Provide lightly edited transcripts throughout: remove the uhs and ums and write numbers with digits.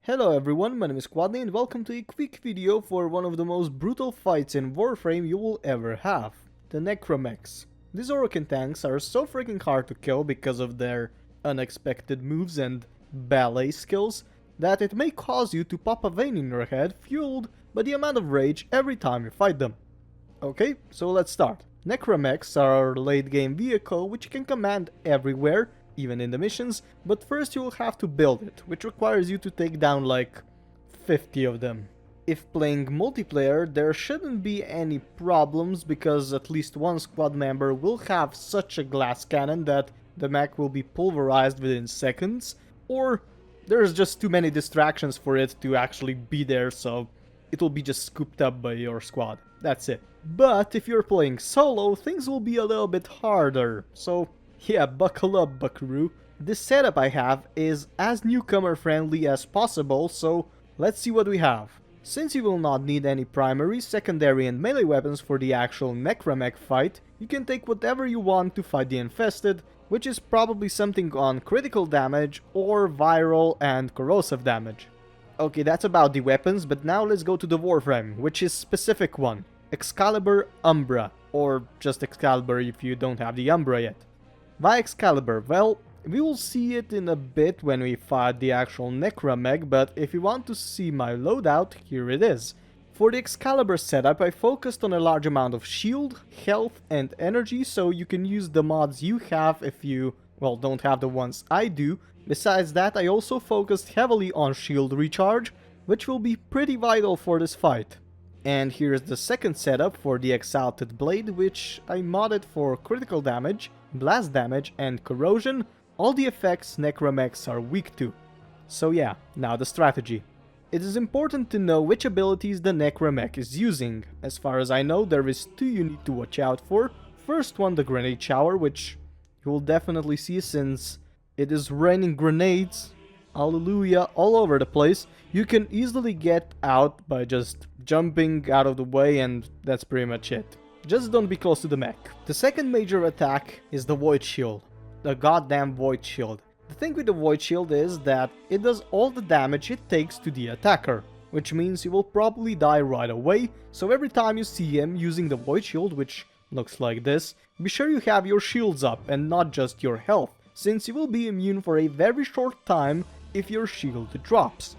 Hello everyone, my name is QuadLy and welcome to a quick video for one of the most brutal fights in Warframe you will ever have, the Necramechs. These Orokin tanks are so freaking hard to kill because of their unexpected moves and ballet skills that it may cause you to pop a vein in your head fueled by the amount of rage every time you fight them. Okay, so let's start. Necramechs are a late game vehicle which you can command everywhere, even in the missions, but first you will have to build it, which requires you to take down like 50 of them. If playing multiplayer, there shouldn't be any problems because at least one squad member will have such a glass cannon that the mech will be pulverized within seconds, or there's just too many distractions for it to actually be there, so it will be just scooped up by your squad. That's it. But if you're playing solo, things will be a little bit harder, so yeah, buckle up, buckaroo. This setup I have is as newcomer friendly as possible, so let's see what we have. Since you will not need any primary, secondary and melee weapons for the actual Necramech fight, you can take whatever you want to fight the infested, which is probably something on critical damage or viral and corrosive damage. Okay, that's about the weapons, but now let's go to the Warframe, which is specific one. Excalibur Umbra, or just Excalibur if you don't have the Umbra yet. Why Excalibur? Well, we will see it in a bit when we fight the actual Necramech, but if you want to see my loadout, here it is. For the Excalibur setup, I focused on a large amount of shield, health and energy, so you can use the mods you have if you, well, don't have the ones I do. Besides that, I also focused heavily on shield recharge, which will be pretty vital for this fight. And here's the second setup for the Exalted Blade, which I modded for critical damage, blast damage and corrosion, all the effects Necramechs are weak to. So yeah, now the strategy. It is important to know which abilities the Necramech is using. As far as I know, there is two you need to watch out for. First one, the grenade shower, which you will definitely see since it is raining grenades, hallelujah, all over the place. You can easily get out by just jumping out of the way, and that's pretty much it. Just don't be close to the mech. The second major attack is the Void Shield. The goddamn Void Shield. The thing with the Void Shield is that it does all the damage it takes to the attacker, which means you will probably die right away, so every time you see him using the Void Shield, which looks like this, be sure you have your shields up and not just your health, since you will be immune for a very short time if your shield drops.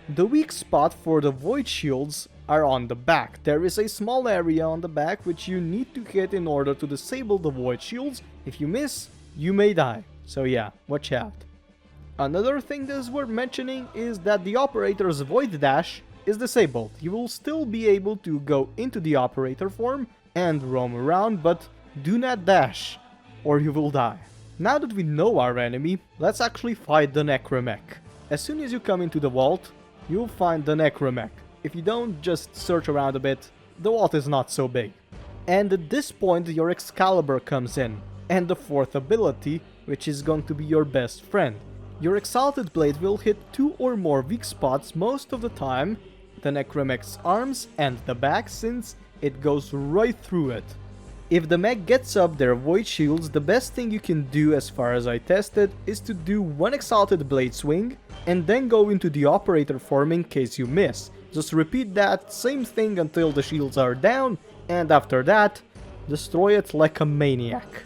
The weak spot for the Void Shields are on the back. There is a small area on the back which you need to hit in order to disable the Void Shields. If you miss, you may die. So yeah, watch out. Another thing that is worth mentioning is that the operator's Void Dash is disabled. You will still be able to go into the operator form and roam around, but do not dash, or you will die. Now that we know our enemy, let's actually fight the Necramech. As soon as you come into the vault, you'll find the Necramech. If you don't, just search around a bit, the vault is not so big. And at this point your Excalibur comes in, and the fourth ability, which is going to be your best friend. Your Exalted Blade will hit two or more weak spots most of the time, the Necramech's arms and the back, since it goes right through it. If the mech gets up their Void Shields, the best thing you can do, as far as I tested, is to do one Exalted Blade swing and then go into the operator form in case you miss. Just repeat that same thing until the shields are down, and after that, destroy it like a maniac.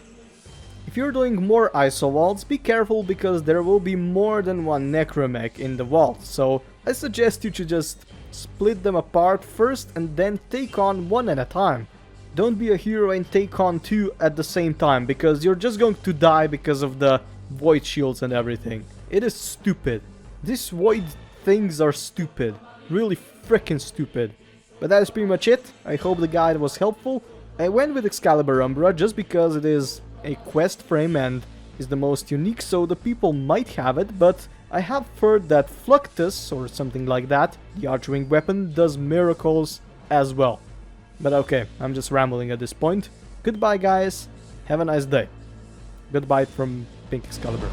If you're doing more ISO vaults, be careful because there will be more than one Necramech in the vault, so I suggest you to just split them apart first and then take on one at a time. Don't be a hero and take on two at the same time, because you're just going to die because of the Void Shields and everything. It is stupid. These Void things are stupid. Really freaking stupid. But that is pretty much it. I hope the guide was helpful. I went with Excalibur Umbra just because it is a quest frame and is the most unique, so the people might have it, but I have heard that Fluctus, or something like that, the archering weapon, does miracles as well. But okay, I'm just rambling at this point. Goodbye guys, have a nice day. Goodbye from Pink Excalibur.